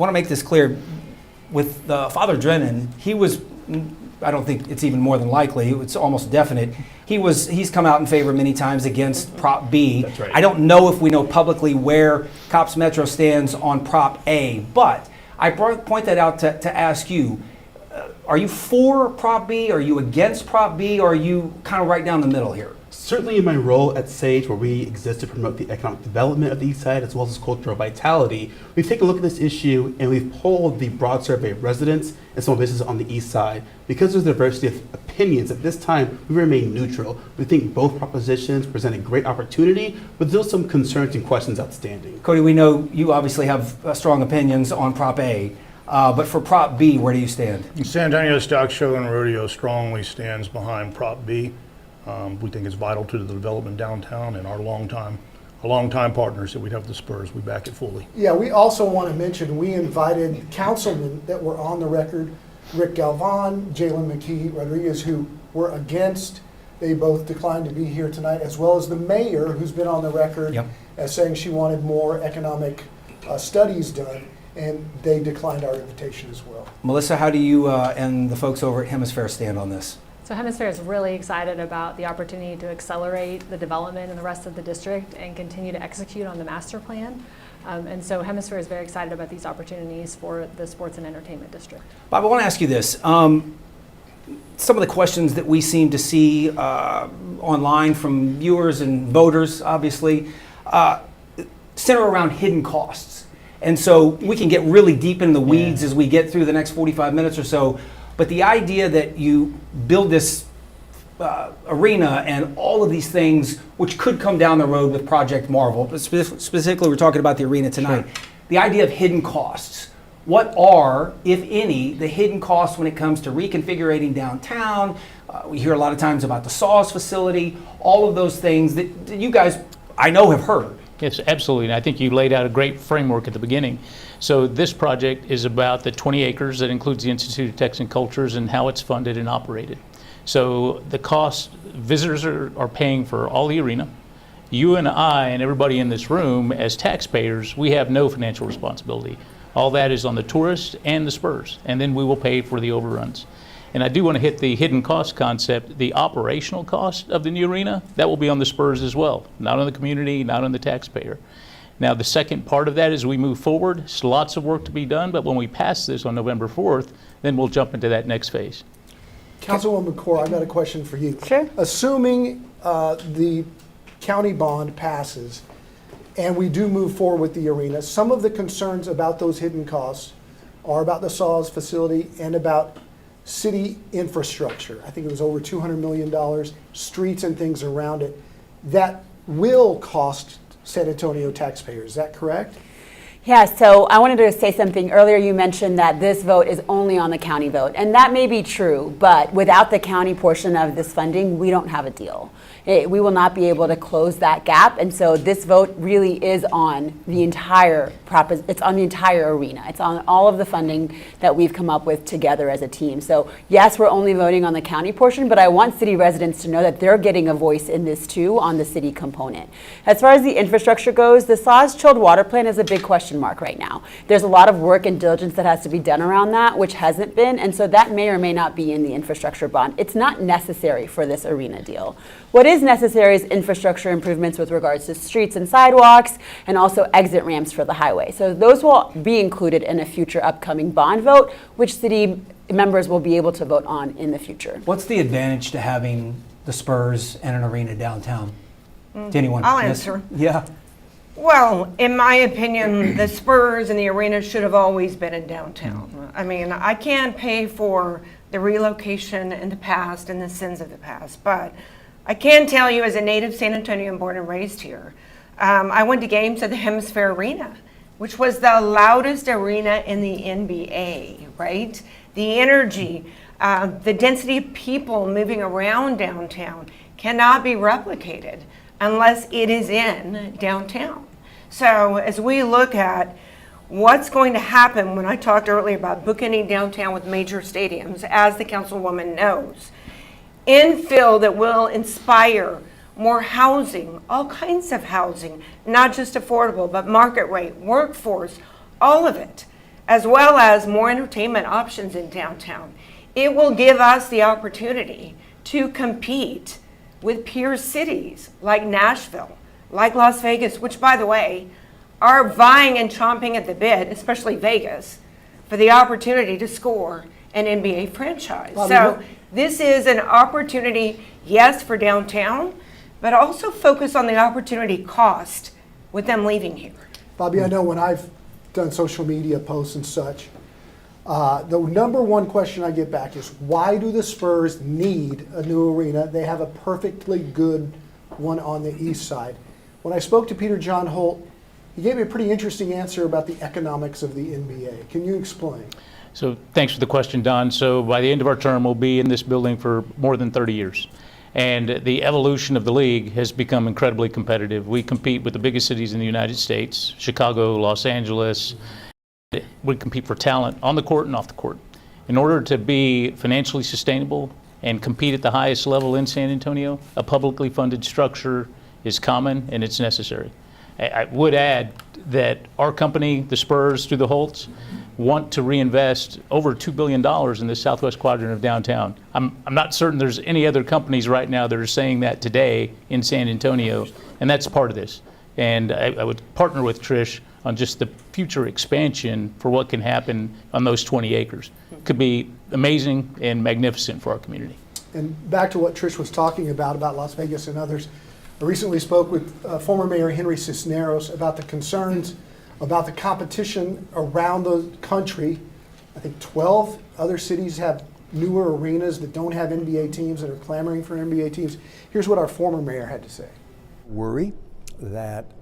want to make this clear. With Father Drennan, he was, I don't think it's even more than likely, it's almost definite, he's come out in favor many times against Prop B. That's right. I don't know if we know publicly where Cops Metro stands on Prop A, but I point that out to ask you, are you for Prop B, are you against Prop B, or are you kind of right down the middle here? Certainly in my role at SAGE, where we exist to promote the economic development of the East Side as well as cultural vitality, we've taken a look at this issue and we've polled the broad survey of residents and small businesses on the East Side. Because there's a diversity of opinions, at this time we remain neutral. We think both propositions present a great opportunity, but still some concerns and questions outstanding. Cody, we know you obviously have strong opinions on Prop A, but for Prop B, where do you stand? San Antonio Stock Show and Rodeo strongly stands behind Prop B. We think it's vital to the development downtown, and our longtime partners that we have the Spurs, we back it fully. Yeah, we also want to mention, we invited councilmen that were on the record, Rick Galvan, Jalen McKee Rodriguez, who were against. They both declined to be here tonight, as well as the mayor, who's been on the record as saying she wanted more economic studies done, and they declined our invitation as well. Melissa, how do you and the folks over at Hemisphere stand on this? So Hemisphere is really excited about the opportunity to accelerate the development in the rest of the district and continue to execute on the master plan. And so Hemisphere is very excited about these opportunities for the sports and entertainment district. Bob, I want to ask you this. Some of the questions that we seem to see online from viewers and voters, obviously, center around hidden costs. And so we can get really deep in the weeds as we get through the next 45 minutes or so. But the idea that you build this arena and all of these things, which could come down the road with Project Marvel, but specifically we're talking about the arena tonight, the idea of hidden costs. What are, if any, the hidden costs when it comes to reconfiguring downtown? We hear a lot of times about the SAWS facility, all of those things that you guys, I know, have heard. Yes, absolutely. And I think you laid out a great framework at the beginning. So this project is about the 20 acres that includes the Institute of Texas and Cultures and how it's funded and operated. So the cost, visitors are paying for all the arena. You and I and everybody in this room as taxpayers, we have no financial responsibility. All that is on the tourists and the Spurs, and then we will pay for the overruns. And I do want to hit the hidden cost concept. The operational cost of the new arena, that will be on the Spurs as well, not on the community, not on the taxpayer. Now, the second part of that is we move forward. There's lots of work to be done, but when we pass this on November 4th, then we'll jump into that next phase. Councilwoman Core, I've got a question for you. Sure. Assuming the county bond passes and we do move forward with the arena, some of the concerns about those hidden costs are about the SAWS facility and about city infrastructure. I think it was over $200 million, streets and things around it, that will cost San Antonio taxpayers. Is that correct? Yeah, so I wanted to say something. Earlier you mentioned that this vote is only on the county vote, and that may be true, but without the county portion of this funding, we don't have a deal. We will not be able to close that gap, and so this vote really is on the entire it's on the entire arena. It's on all of the funding that we've come up with together as a team. So yes, we're only voting on the county portion, but I want city residents to know that they're getting a voice in this too on the city component. As far as the infrastructure goes, the SAWS chilled water plant is a big question mark right now. There's a lot of work and diligence that has to be done around that, which hasn't been, and so that may or may not be in the infrastructure bond. It's not necessary for this arena deal. What is necessary is infrastructure improvements with regards to streets and sidewalks and also exit ramps for the highway. So those will be included in a future upcoming bond vote, which city members will be able to vote on in the future. What's the advantage to having the Spurs and an arena downtown? To anyone? I'll Yes? answer. Yeah. Well, in my opinion, the Spurs and the arena should have always been in downtown. I mean, I can't pay for the relocation in the past and the sins of the past, but I can tell you as a native San Antonian born and raised here, I went to games at the Hemisphere Arena, which was the loudest arena in the NBA, right? The energy, the density of people moving around downtown cannot be replicated unless it is in downtown. So as we look at what's going to happen when I talked earlier about bookending downtown with major stadiums, as the councilwoman knows, infill that will inspire more housing, all kinds of housing, not just affordable, but market rate, workforce, all of it. as well as more entertainment options in downtown. It will give us the opportunity to compete with peer cities like Nashville, like Las Vegas, which, by the way, are vying and chomping at the bit, especially Vegas, for the opportunity to score an NBA franchise. Bobby, So what- this is an opportunity, yes, for downtown, but also focus on the opportunity cost with them leaving here. Bobby, I know when I've done social media posts and such, the number one question I get back is, why do the Spurs need a new arena? They have a perfectly good one on the east side. When I spoke to Peter John Holt, he gave me a pretty interesting answer about the economics of the NBA. Can you explain? So thanks for the question, Don. So by the end of our term, we'll be in this building for more than 30 years. And the evolution of the league has become incredibly competitive. We compete with the biggest cities in the United States, Chicago, Los Angeles. We compete for talent on the court and off the court. In order to be financially sustainable and compete at the highest level in San Antonio, a publicly funded structure is common and it's necessary. I would add that our company, the Spurs, through the Holts, want to reinvest over $2 billion in the southwest quadrant of downtown. I'm not certain there's any other companies right now that are saying that today in San Antonio, and that's part of this. And I would partner with Trish on just the future expansion for what can happen on those 20 acres. Could be amazing and magnificent for our community. And back to what Trish was talking about Las Vegas and others. I recently spoke with former Mayor Henry Cisneros about the concerns about the competition around the country. I think 12 other cities have newer arenas that don't have NBA teams and are clamoring for NBA teams. Here's what our former mayor had to say. Worry that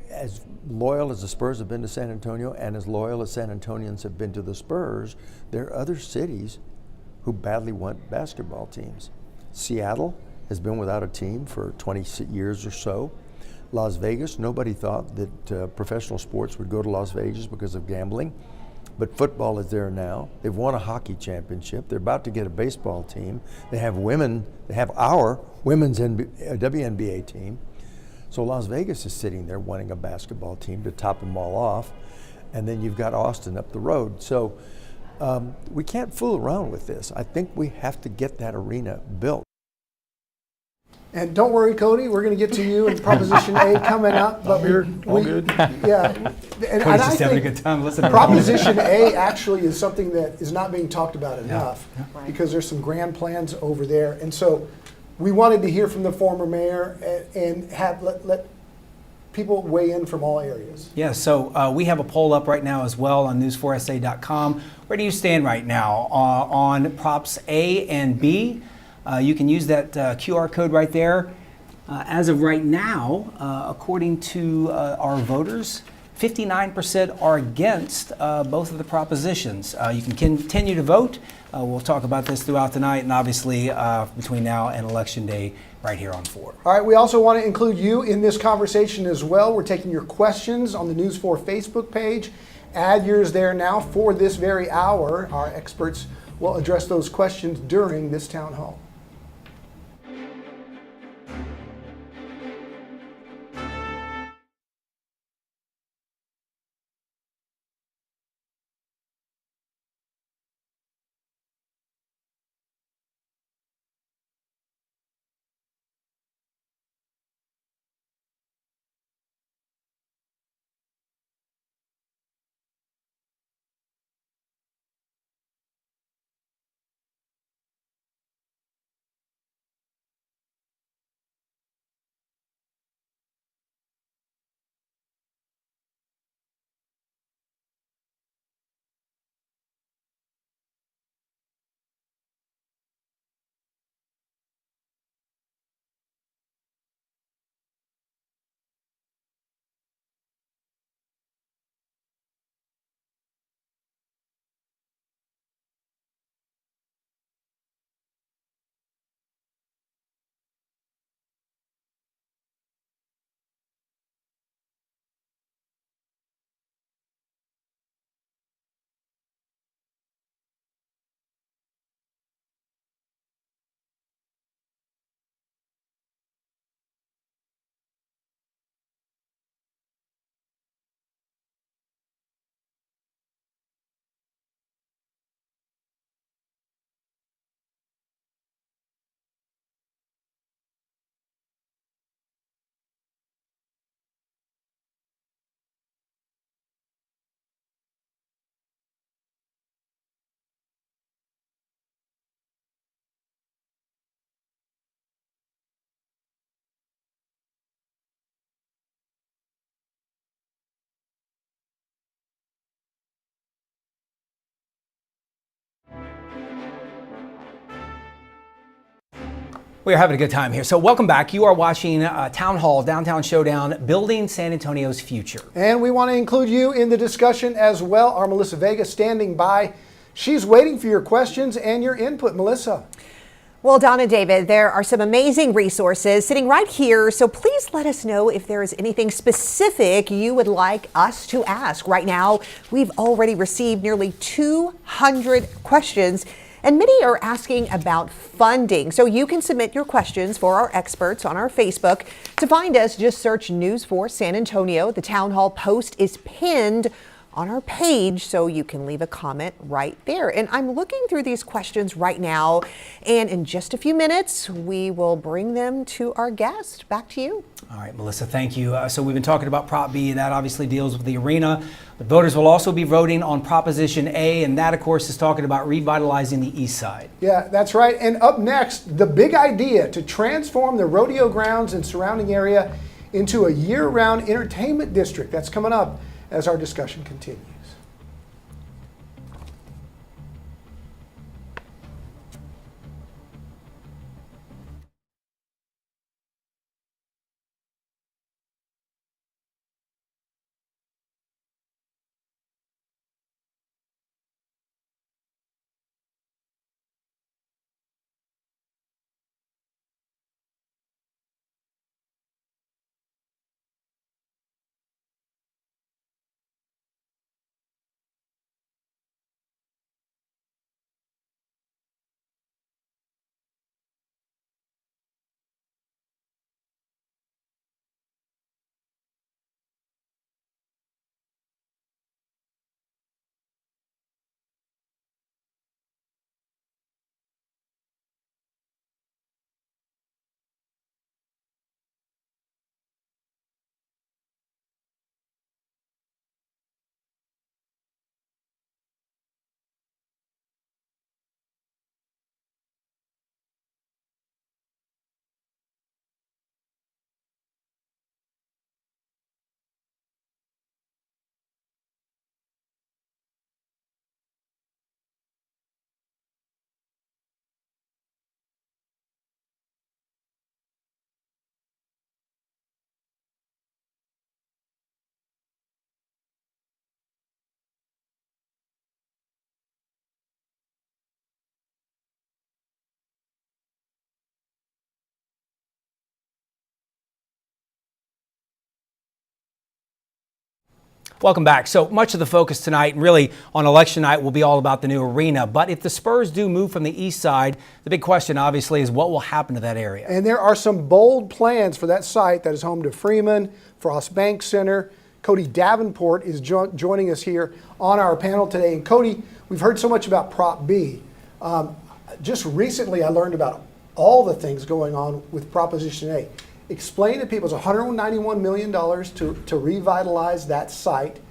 as loyal as the Spurs have been to San Antonio and as loyal as San Antonians have been to the Spurs, there are other cities who badly want basketball teams. Seattle has been without a team for 20 years or so. Las Vegas, nobody thought that professional sports would go to Las Vegas because of gambling, but football is there now. They've won a hockey championship. They're about to get a baseball team. They have women, they have our women's WNBA team. So Las Vegas is sitting there wanting a basketball team to top them all off, and then you've got Austin up the road. So we can't fool around with this. I think we have to get that arena built. And don't worry, Cody, we're going to get to you and Proposition A coming up. But all good. Yeah. And Cody's I just having a think good time listening. Proposition A actually is something that is not being talked about enough Right. because there's some grand plans over there. And so we wanted to hear from the former mayor and have let people weigh in from all areas. Yeah, so we have a poll up right now as well on news4sa.com. Where do you stand right now on Props A and B? You can use that QR code right there. As of right now, according to our voters, 59% are against both of the propositions. You can continue to vote. We'll talk about this throughout the night and obviously between now and Election Day right here on 4. All right, we also want to include you in this conversation as well. We're taking your questions on the News 4 Facebook page. Add yours there now for this very hour. Our experts will address those questions during this town hall. We are having a good time here. So welcome back. You are watching Town Hall, Downtown Showdown, Building San Antonio's Future. And we want to include you in the discussion as well. Our Melissa Vega standing by. She's waiting for your questions and your input. Melissa. Well, Donna, David, there are some amazing resources sitting right here. So please let us know if there is anything specific you would like us to ask. Right now, we've already received nearly 200 questions. And many are asking about funding. So you can submit your questions for our experts on our Facebook. To find us, just search News 4 San Antonio. The Town Hall post is pinned on our page, so you can leave a comment right there. And I'm looking through these questions right now, and in just a few minutes, we will bring them to our guest. Back to you. All right, Melissa, thank you. So we've been talking about Prop B, and that obviously deals with the arena. The voters will also be voting on Proposition A, and that, of course, is talking about revitalizing the east side. Yeah, that's right. And up next, the big idea to transform the rodeo grounds and surrounding area into a year-round entertainment district. That's coming up as our discussion continues. Welcome back. So much of the focus tonight, and really on election night, will be all about the new arena. But if the Spurs do move from the east side, the big question obviously is what will happen to that area. And there are some bold plans for that site that is home to Freeman, Frost Bank Center. Cody Davenport is joining us here on our panel today. And Cody, we've heard so much about Prop B. Just recently I learned about all the things going on with Proposition A. Explain to people, it's $191 million to revitalize that site.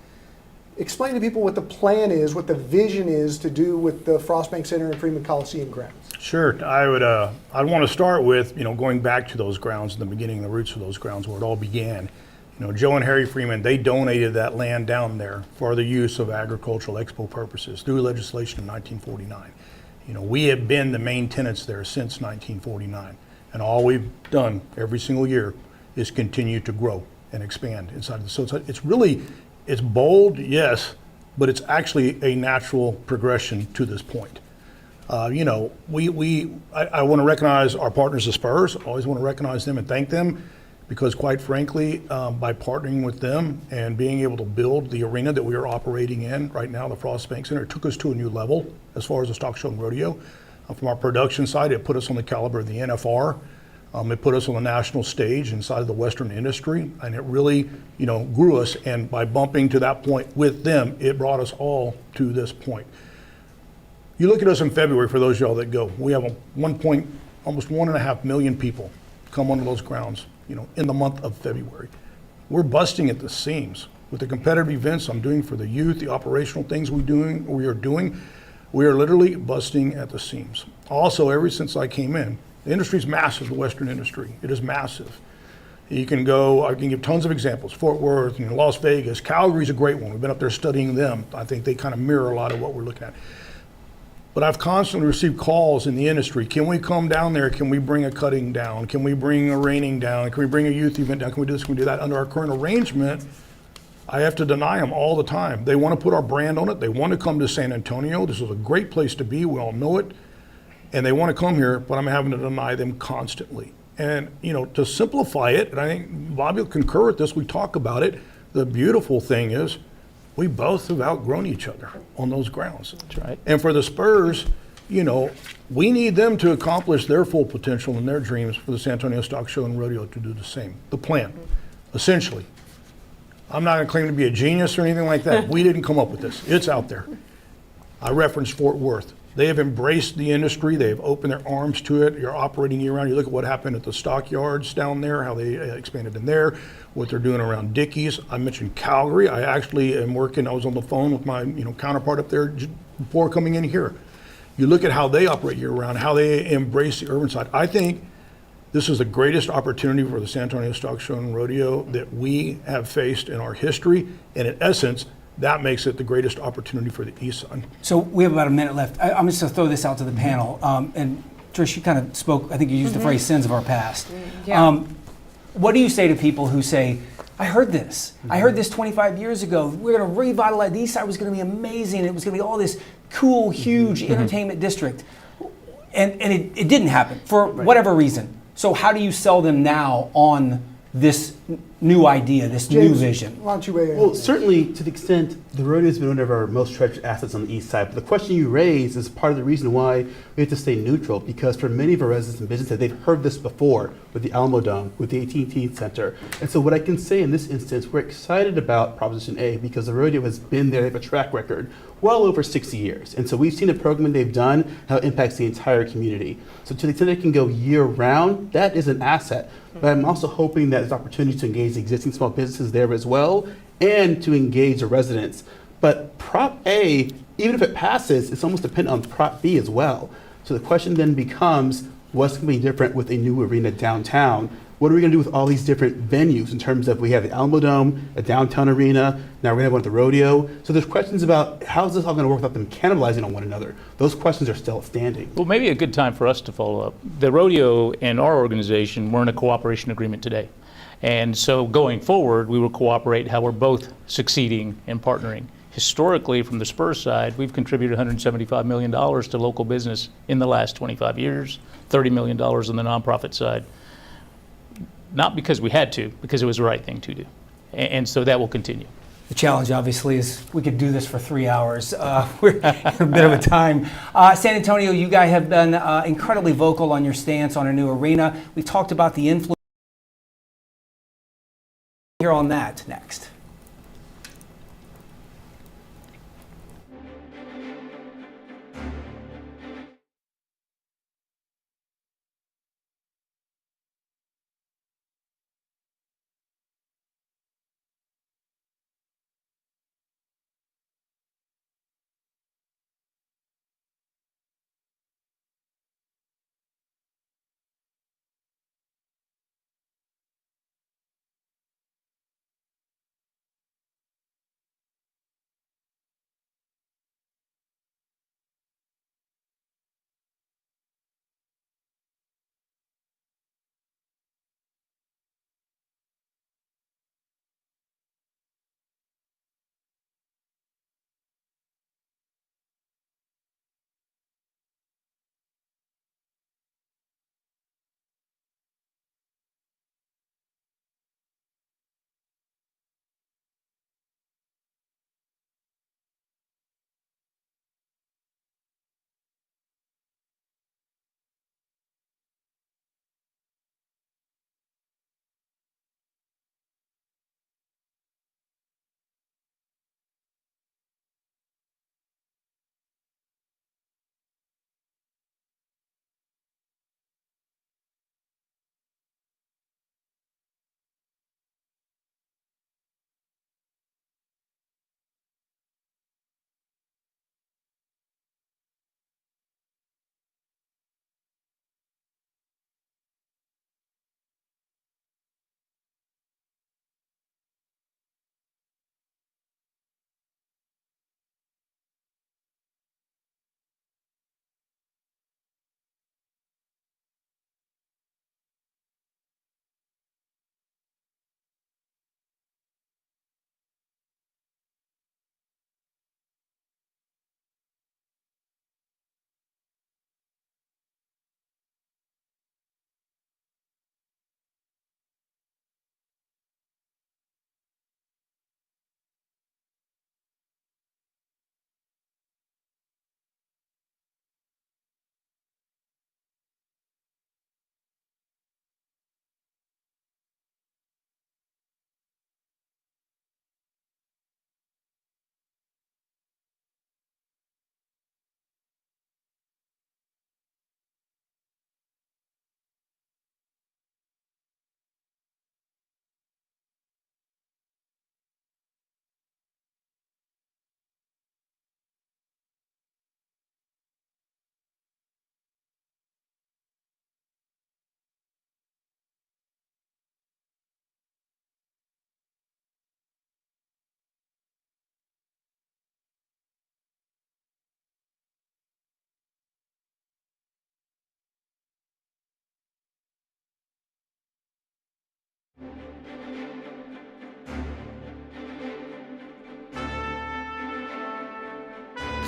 Explain to people what the plan is, what the vision is to do with the Frost Bank Center and Freeman Coliseum grounds. Sure. I'd want to start with, going back to those grounds in the beginning, the roots of those grounds where it all began. Joe and Harry Freeman, they donated that land down there for the use of agricultural expo purposes through legislation in 1949. We have been the main tenants there since 1949. And all we've done every single year is continue to grow and expand inside. So it's bold, yes, but it's actually a natural progression to this point. I want to recognize our partners, the Spurs. I always want to recognize them and thank them because, quite frankly, by partnering with them and being able to build the arena that we are operating in right now, the Frost Bank Center, it took us to a new level as far as the stock show and rodeo. From our production side, it put us on the caliber of the NFR. It put us on the national stage inside of the Western industry, and it really, grew us. And by bumping to that point with them, it brought us all to this point. You look at us in February, for those of y'all that go, we have almost 1.5 million people come onto those grounds, in the month of February. We're busting at the seams with the competitive events I'm doing for the youth, the operational things we are doing. We are literally busting at the seams. Also, ever since I came in, the industry is massive, the Western industry. It is massive. I can give tons of examples. Fort Worth, Las Vegas, Calgary's a great one. We've been up there studying them. I think they kind of mirror a lot of what we're looking at. But I've constantly received calls in the industry. Can we come down there? Can we bring a cutting down? Can we bring a reining down? Can we bring a youth event down? Can we do this? Can we do that? Under our current arrangement, I have to deny them all the time. They want to put our brand on it. They want to come to San Antonio. This is a great place to be. We all know it. And they want to come here, but I'm having to deny them constantly. And, you know, to simplify it, and I think Bobby will concur with this, we talk about it. The beautiful thing is we both have outgrown each other on those grounds. That's right. And for the Spurs, you know, we need them to accomplish their full potential and their dreams for the San Antonio Stock Show and Rodeo to do the same. The plan, essentially. I'm not going to claim to be a genius or anything like that. We didn't come up with this. It's out there. I referenced Fort Worth. They have embraced the industry. They have opened their arms to it. You're operating year-round. You look at what happened at the stockyards down there, how they expanded in there, what they're doing around Dickies. I mentioned Calgary. I actually am working. I was on the phone with my counterpart up there before coming in here. You look at how they operate year-round, how they embrace the urban side. I think this is the greatest opportunity for the San Antonio Stock Show and Rodeo that we have faced in our history. And in essence, that makes it the greatest opportunity for the East Side. So we have about a minute left. I'm just going to throw this out to the panel. And Trish, you kind of spoke, I think you used the phrase sins of our past. Yeah. What do you say to people who say, I heard this. I heard this 25 years ago. We're going to revitalize. The East Side was going to be amazing. It was going to be all this cool, huge entertainment district. And it didn't happen for whatever reason. So how do you sell them now on this new idea, this new James, vision? why don't you weigh in? Well, certainly to the extent the rodeo has been one of our most treasured assets on the east side. But the question you raise is part of the reason why we have to stay neutral, because for many of our residents and businesses, they've heard this before with the Alamo Dome, with the AT&T Center. And so what I can say in this instance, we're excited about Proposition A because the rodeo has been there. They have a track record well over 60 years. And so we've seen the program they've done, how it impacts the entire community. So to the extent they can go year round, that is an asset. But I'm also hoping that there's opportunity to engage the existing small businesses there as well and to engage the residents. But Prop A, even if it passes, it's almost dependent on Prop B as well. So the question then becomes, what's going to be different with a new arena downtown? What are we going to do with all these different venues in terms of we have the Alamo Dome, a downtown arena, now we're going to have one at the rodeo. So there's questions about how is this all going to work without them cannibalizing on one another? Those questions are still standing. Well, maybe a good time for us to follow up. The rodeo and our organization, we're in a cooperation agreement today. And so going forward, we will cooperate how we're both succeeding and partnering. Historically, from the Spurs side, we've contributed $175 million to local business in the last 25 years, $30 million on the nonprofit side. Not because we had to, because it was the right thing to do. And so that will continue. The challenge, obviously, is we could do this for 3 hours. We're in a bit of a time. San Antonio, you guys have been incredibly vocal on your stance on a new arena. We talked about the influence. Here on that next.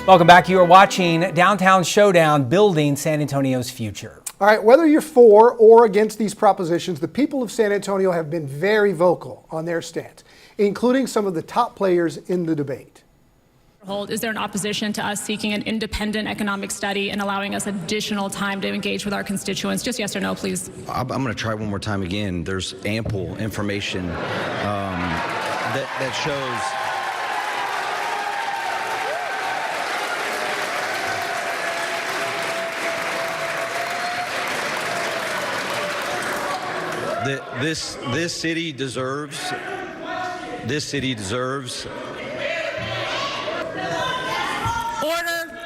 Welcome back. You are watching Downtown Showdown, Building San Antonio's Future. All right, whether you're for or against these propositions, the people of San Antonio have been very vocal on their stance, including some of the top players in the debate. Is there an opposition to us seeking an independent economic study and allowing us additional time to engage with our constituents? Just yes or no, please. I'm going to try one more time again. There's ample information that shows. This city deserves.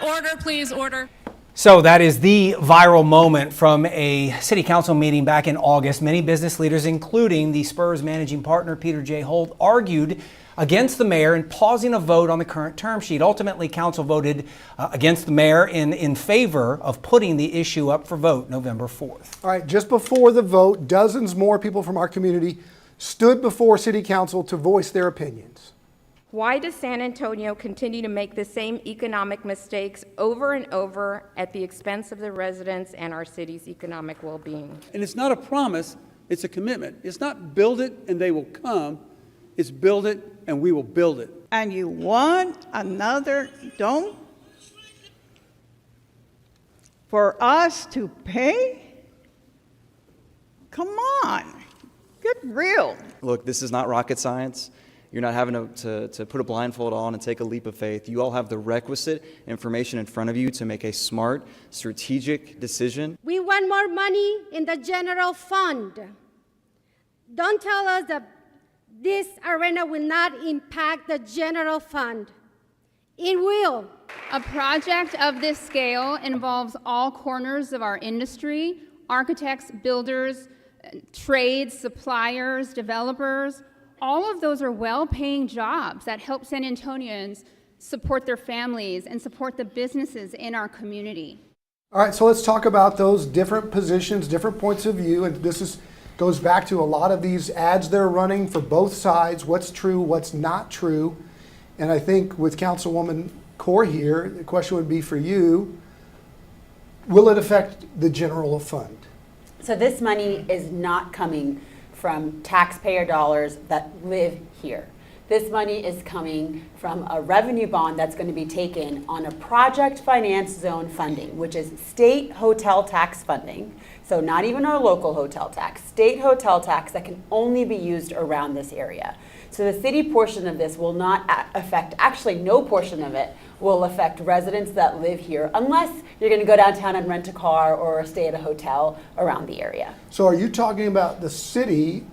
Order, please, order. So that is the viral moment from a city council meeting back in August. Many business leaders, including the Spurs managing partner Peter J. Holt, argued against the mayor and pausing a vote on the current term sheet. Ultimately, council voted against the mayor in favor of putting the issue up for vote November 4th. All right, just before the vote, dozens more people from our community stood before City Council to voice their opinions. Why does San Antonio continue to make the same economic mistakes over and over at the expense of the residents and our city's economic well-being? And it's not a promise, it's a commitment. It's not build it and they will come. It's build it and we will build it. And you want another dome for us to pay? Come on, get real. Look, this is not rocket science. You're not having to put a blindfold on and take a leap of faith. You all have the requisite information in front of you to make a smart, strategic decision. We want more money in the general fund. Don't tell us that this arena will not impact the general fund. It will. A project of this scale involves all corners of our industry: architects, builders, trades, suppliers, developers. All of those are well-paying jobs that help San Antonians support their families and support the businesses in our community. All right, so let's talk about those different positions, different points of view, and this goes back to a lot of these ads they're running for both sides, what's true, what's not true. And I think with Councilwoman Core here, the question would be for you, will it affect the general fund? So this money is not coming from taxpayer dollars that live here. This money is coming from a revenue bond that's going to be taken on a project finance zone funding, which is state hotel tax funding. So not even our local hotel tax, state hotel tax that can only be used around this area. So the city portion of this will not affect, actually no portion of it will affect residents that live here unless you're going to go downtown and rent a car or stay at a hotel around the area. So are you talking about the city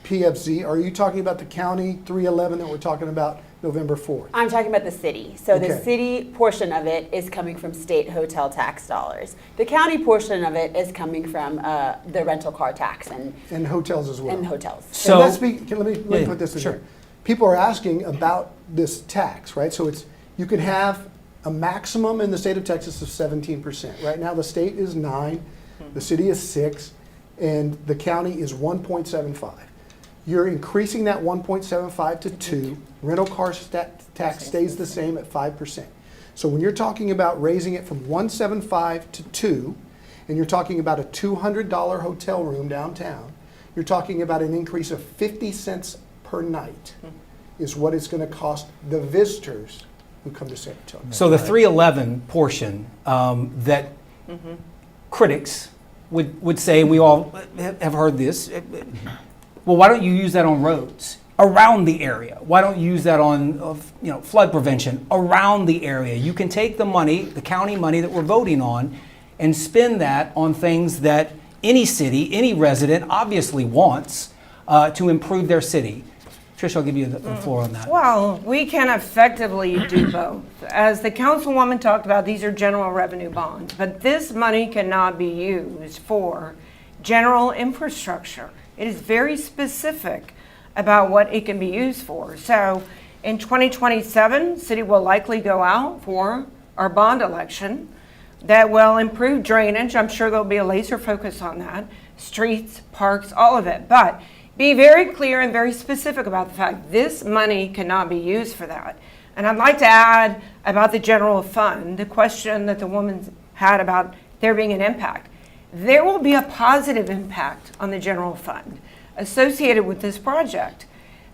PFZ, or are you talking about the county 311 that we're talking about November 4th? I'm talking about the city. So Okay. the city portion of it is coming from state hotel tax dollars. The county portion of it is coming from the rental car tax And hotels as well. and hotels. So let me put this in sure. here. People are asking about this tax, right? So you can have a maximum in the state of Texas of 17%. Right now the state is 9%, the city is 6%, and the county is 1.75%. You're increasing that 1.75 to 2%. Rental car tax stays the same at 5%. So when you're talking about raising it from 1.75 to 2%, and you're talking about a $200 hotel room downtown, you're talking about an increase of 50 cents per night is what it's going to cost the visitors who come to San Antonio. So the 311 portion that critics would say, and we all have heard this, well, why don't you use that on roads around the area? Why don't you use that on flood prevention around the area? You can take the money, the county money that we're voting on, and spend that on things that any city, any resident obviously wants to improve their city. Trish, I'll give you the floor on that. Well, we can effectively do both. As the councilwoman talked about, these are general revenue bonds, but this money cannot be used for general infrastructure. It is very specific about what it can be used for. So in 2027, city will likely go out for our bond election that will improve drainage. I'm sure there'll be a laser focus on that. Streets, parks, all of it. But be very clear and very specific about the fact this money cannot be used for that. And I'd like to add about the general fund, the question that the woman had about there being an impact. There will be a positive impact on the general fund associated with this project.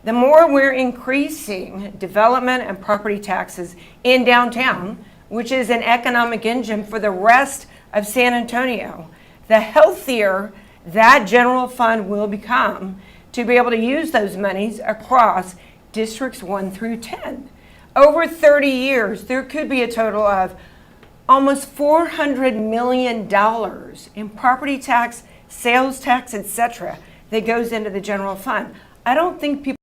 The more we're increasing development and property taxes in downtown, which is an economic engine for the rest of San Antonio, the healthier that general fund will become to be able to use those monies across districts 1 through 10. Over 30 years, there could be a total of almost $400 million in property tax, sales tax, etc., that goes into the general fund. I don't think people,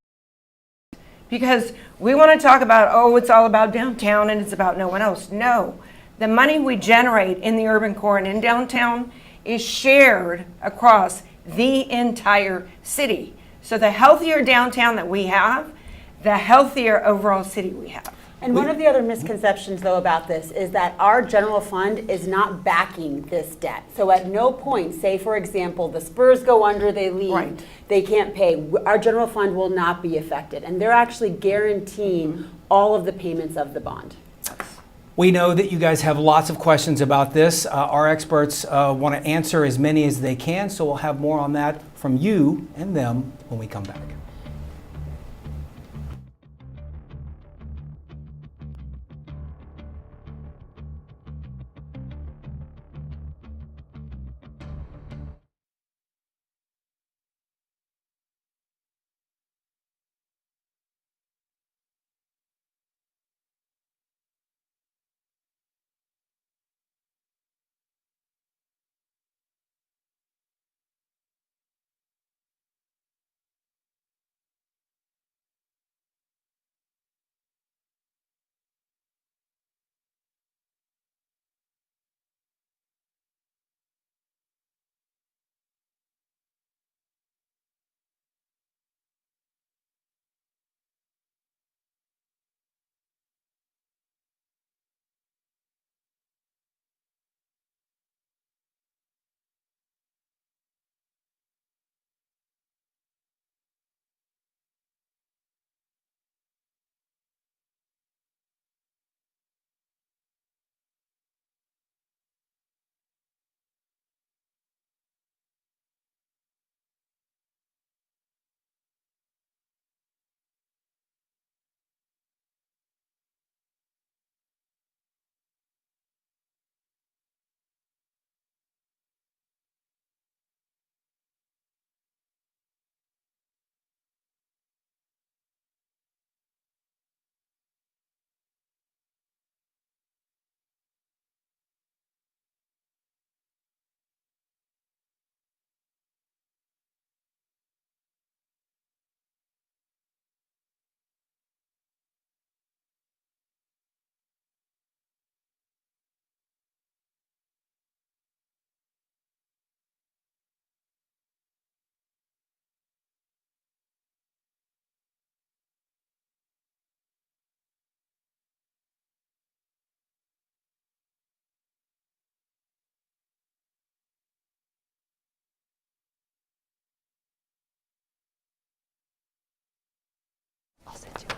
because we want to talk about, oh, it's all about downtown and it's about no one else. No, the money we generate in the urban core and in downtown is shared across the entire city. So the healthier downtown that we have, the healthier overall city we have. And one of the other misconceptions, though, about this is that our general fund is not backing this debt. So at no point, say, for example, the Spurs go under, they leave, Right. they can't pay. Our general fund will not be affected. And they're actually guaranteeing all of the payments of the bond. We know that you guys have lots of questions about this. Our experts want to answer as many as they can, so we'll have more on that from you and them when we come back.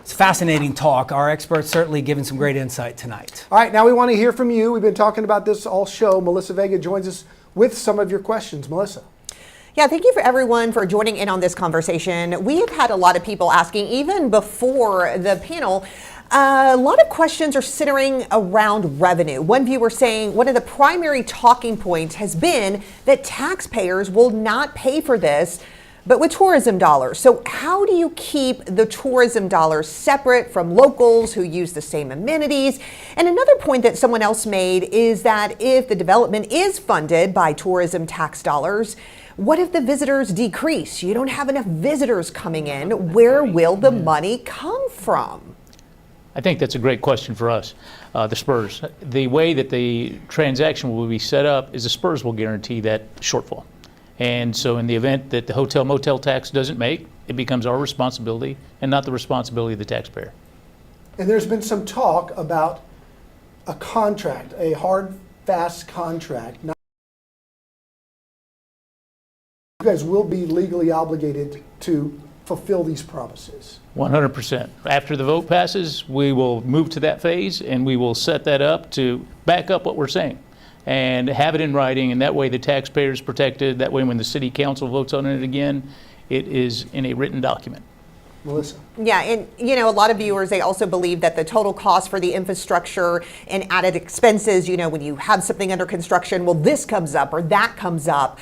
It's fascinating talk. Our experts certainly giving some great insight tonight. All right, now we want to hear from you. We've been talking about this all show. Melissa Vega joins us with some of your questions. Melissa. Yeah, thank you for everyone for joining in on this conversation. We have had a lot of people asking, even before the panel, a lot of questions are centering around revenue. One viewer saying one of the primary talking points has been that taxpayers will not pay for this, but with tourism dollars. So how do you keep the tourism dollars separate from locals who use the same amenities? And another point that someone else made is that if the development is funded by tourism tax dollars, what if the visitors decrease? You don't have enough visitors coming in. Where will the money come from? I think that's a great question for us, the Spurs. The way that the transaction will be set up is the Spurs will guarantee that shortfall. And so in the event that the hotel motel tax doesn't make, it becomes our responsibility and not the responsibility of the taxpayer. And there's been some talk about a contract, a hard, fast contract. Not guys will be legally obligated to fulfill these promises. 100%. After the vote passes, we will move to that phase and we will set that up to back up what we're saying and have it in writing, and that way the taxpayer is protected. That way when the city council votes on it again, it is in a written document. Melissa. Yeah, and a lot of viewers, they also believe that the total cost for the infrastructure and added expenses, when you have something under construction, well, this comes up or that comes up.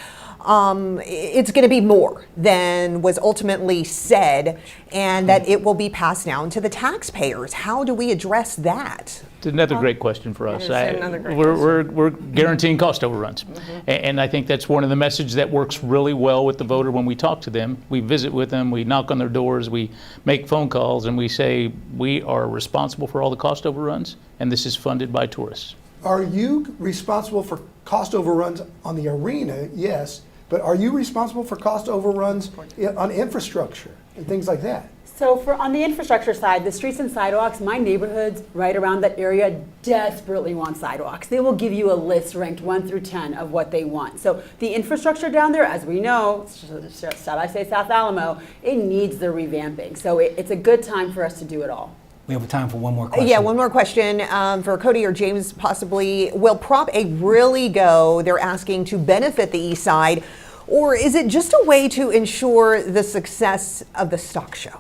It's going to be more than was ultimately said, and that it will be passed down to the taxpayers. How do we address that? It's another great question for us. Another great We're guaranteeing cost overruns. And I think that's one of the messages that works really well with the voter when we talk to them. We visit with them, we knock on their doors, we make phone calls, and we say, we are responsible for all the cost overruns, and this is funded by tourists. Are you responsible for cost overruns on the arena? Yes. But are you responsible for cost overruns on infrastructure and things like that? So on the infrastructure side, the streets and sidewalks, my neighborhoods right around that area desperately want sidewalks. They will give you a list ranked 1 through 10 of what they want. So the infrastructure down there, as we know, shall I say South Alamo, it needs the revamping. So it's a good time for us to do it all. We have time for one more question. Yeah, one more question for Cody or James possibly. Will Prop A really go, they're asking, to benefit the East Side, or is it just a way to ensure the success of the stock show?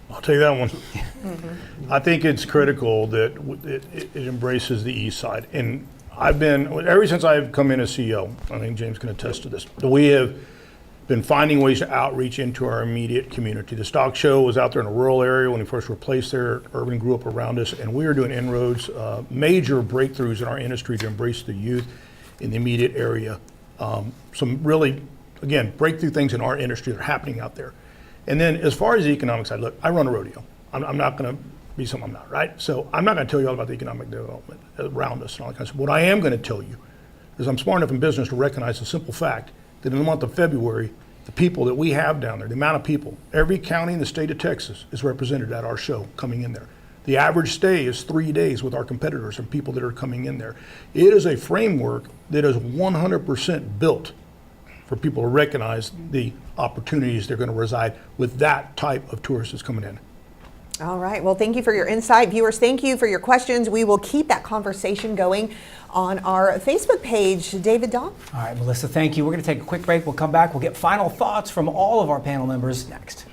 I'll tell you that one. I think it's critical that it embraces the East Side. And ever since I've come in as CEO, I think James can attest to this, we have been finding ways to outreach into our immediate community. The stock show was out there in a rural area when we first were placed there. Urban grew up around us, and we are doing inroads, major breakthroughs in our industry to embrace the youth in the immediate area. Some really, again, breakthrough things in our industry that are happening out there. And then as far as the economic side, look, I run a rodeo. I'm not going to be something I'm not, right? So I'm not going to tell you all about the economic development around us and all that kind of stuff. What I am going to tell you is I'm smart enough in business to recognize the simple fact that in the month of February, the people that we have down there, the amount of people, every county in the state of Texas is represented at our show coming in there. The average stay is 3 days with our competitors and people that are coming in there. It is a framework that is 100% built for people to recognize the opportunities they're going to reside with that type of tourist that's coming in. All right. Well, thank you for your insight. Viewers, thank you for your questions. We will keep that conversation going on our Facebook page. David, Dawn? All right, Melissa, thank you. We're going to take a quick break. We'll come back. We'll get final thoughts from all of our panel members next.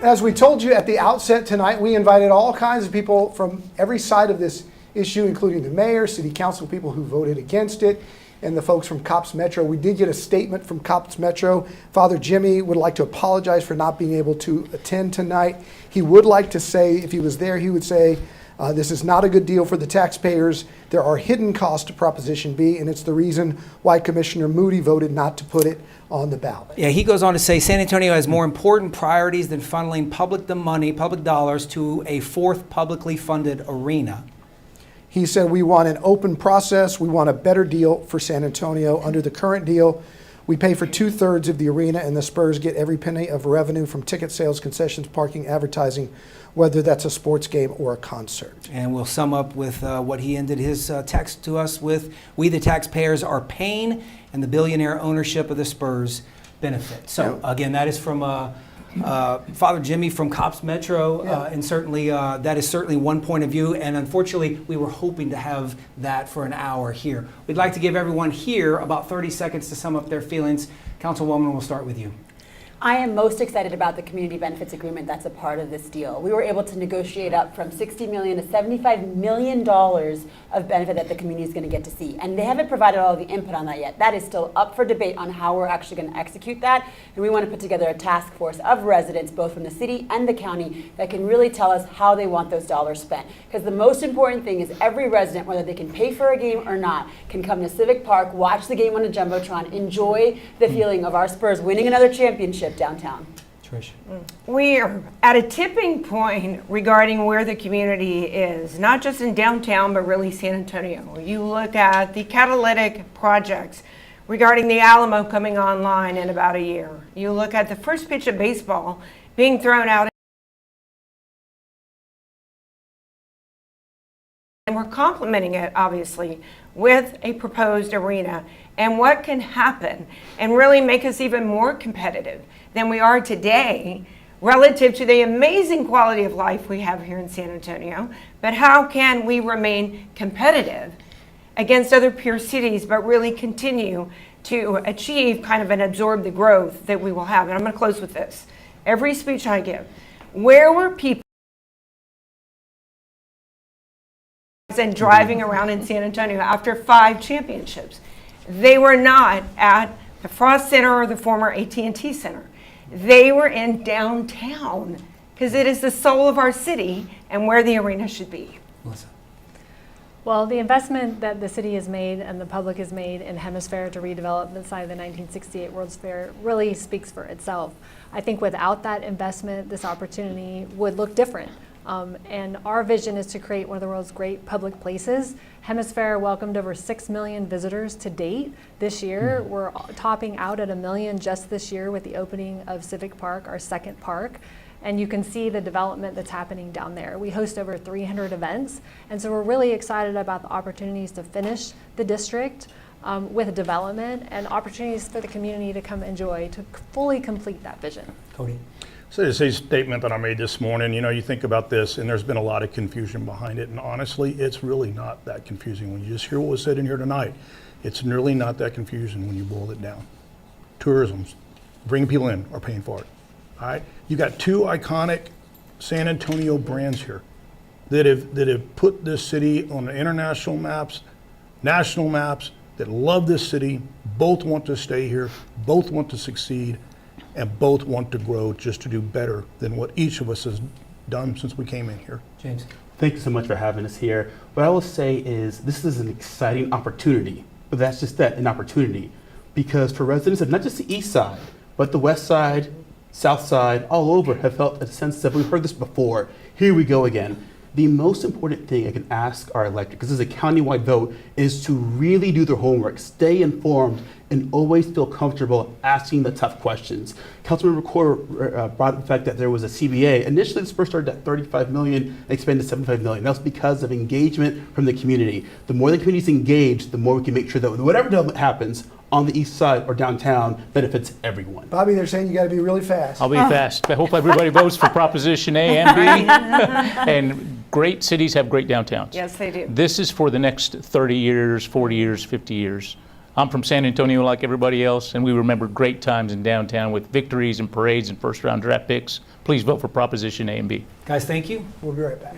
As we told you at the outset tonight, we invited all kinds of people from every side of this issue, including the mayor, city council people who voted against it. and the folks from Cops Metro. We did get a statement from Cops Metro. Father Jimmy would like to apologize for not being able to attend tonight. He would like to say, if he was there, he would say, this is not a good deal for the taxpayers. There are hidden costs to Proposition B, and it's the reason why Commissioner Moody voted not to put it on the ballot. Yeah, he goes on to say San Antonio has more important priorities than funneling public dollars to a fourth publicly funded arena. He said, we want an open process. We want a better deal for San Antonio. Under the current deal, we pay for 2/3 of the arena, and the Spurs get every penny of revenue from ticket sales, concessions, parking, advertising, whether that's a sports game or a concert. And we'll sum up with what he ended his text to us with. We, the taxpayers, are paying, and the billionaire ownership of the Spurs benefit. So, again, that is from Father Jimmy from Cops Metro, and certainly that is certainly one point of view. And unfortunately, we were hoping to have that for an hour here. We'd like to give everyone here about 30 seconds to sum up their feelings. Councilwoman, we'll start with you. I am most excited about the community benefits agreement that's a part of this deal. We were able to negotiate up from $60 million to $75 million of benefit that the community is going to get to see. And they haven't provided all of the input on that yet. That is still up for debate on how we're actually going to execute that. And we want to put together a task force of residents, both from the city and the county, that can really tell us how they want those dollars spent. Because the most important thing is every resident, whether they can pay for a game or not, can come to Civic Park, watch the game on a Jumbotron, enjoy the feeling of our Spurs winning another championship downtown. Trish. We are at a tipping point regarding where the community is, not just in downtown, but really San Antonio. You look at the catalytic projects regarding the Alamo coming online in about a year. You look at the first pitch of baseball being thrown out, and we're complementing it, obviously, with a proposed arena and what can happen and really make us even more competitive than we are today relative to the amazing quality of life we have here in San Antonio. But how can we remain competitive against other peer cities, but really continue to achieve kind of and absorb the growth that we will have? And I'm going to close with this. Every speech I give, where were people and driving around in San Antonio after 5 championships? They were not at the Frost Center or the former AT&T Center. They were in downtown because it is the soul of our city and where the arena should be. Melissa. Well, the investment that the city has made and the public has made in Hemisphere to redevelop the site of the 1968 World's Fair really speaks for itself. I think without that investment, this opportunity would look different. And our vision is to create one of the world's great public places. Hemisphere welcomed over 6 million visitors to date this year. We're topping out at 1 million just this year with the opening of Civic Park, our second park. And you can see the development that's happening down there. We host over 300 events. And so we're really excited about the opportunities to finish the district with development and opportunities for the community to come enjoy to fully complete that vision. Cody. So it's a statement that I made this morning. You know, you think about this, and there's been a lot of confusion behind it. And honestly, it's really not that confusing. When you just hear what was said in here tonight, it's really not that confusing when you boil it down. Tourism, bringing people in, are paying for it. All right, you got 2 iconic San Antonio brands here that have put this city on the international maps, national maps, that love this city. Both want to stay here, both want to succeed, and both want to grow just to do better than what each of us has done since we came in here. James. Thank you so much for having us here. What I will say is this is an exciting opportunity, but that's just that, an opportunity. Because for residents of not just the east side, but the west side, south side, all over have felt a sense of, we've heard this before, here we go again. The most important thing I can ask our electorate, because this is a countywide vote, is to really do their homework, stay informed, and always feel comfortable asking the tough questions. Councilmember Core brought up the fact that there was a CBA. Initially, the Spurs started at $35 million, expanded to $75 million. That was because of engagement from the community. The more the community is engaged, the more we can make sure that whatever development happens on the east side or downtown benefits everyone. Bobby, they're saying you got to be really fast. I'll be fast. I hope everybody votes for Proposition A and B. And great cities have great downtowns. Yes, they do. This is for the next 30 years, 40 years, 50 years. I'm from San Antonio like everybody else, and we remember great times in downtown with victories and parades and first-round draft picks. Please vote for Proposition A and B. Guys, thank you. We'll be right back.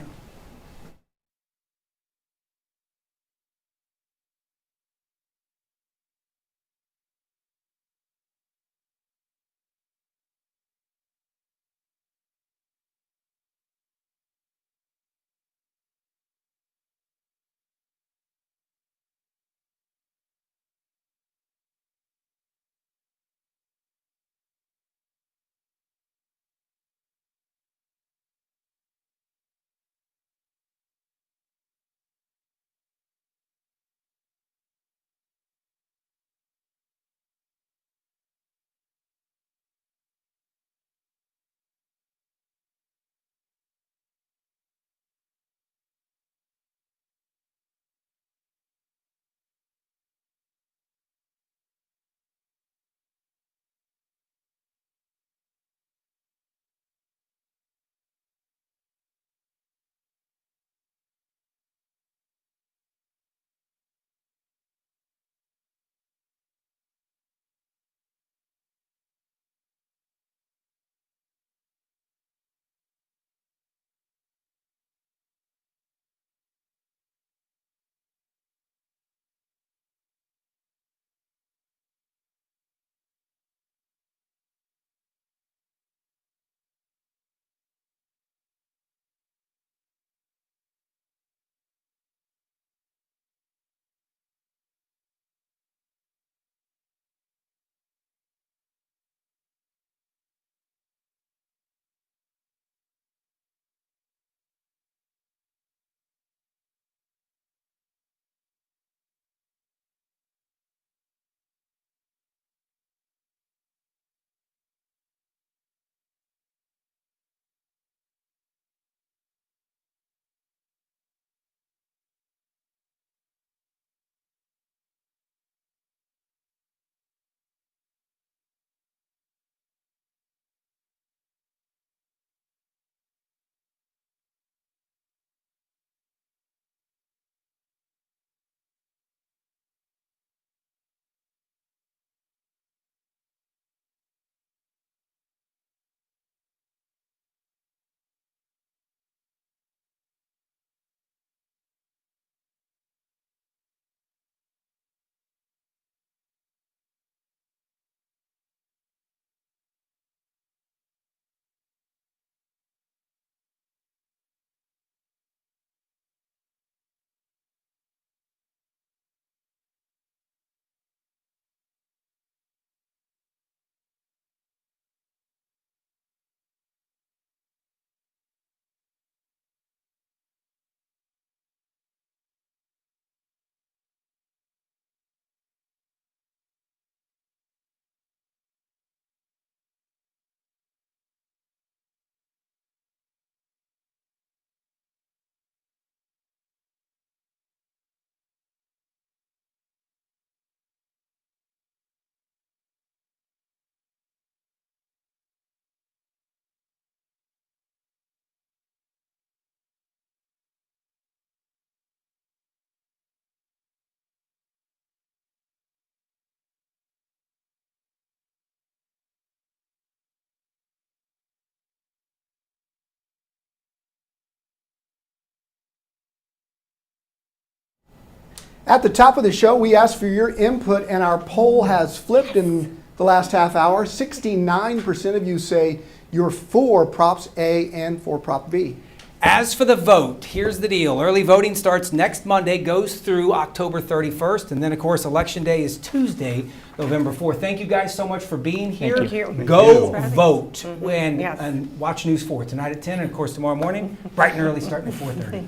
At the top of the show, we asked for your input, and our poll has flipped in the last half hour. 69% of you say you're for Props A and for Prop B. As for the vote, here's the deal. Early voting starts next Monday, goes through October 31st, and then, of course, Election Day is Tuesday, November 4th. Thank you guys so much for being here. Thank you. Go vote Yes. and watch News 4 tonight at 10, and, of course, tomorrow morning, bright and early, starting at 4:30.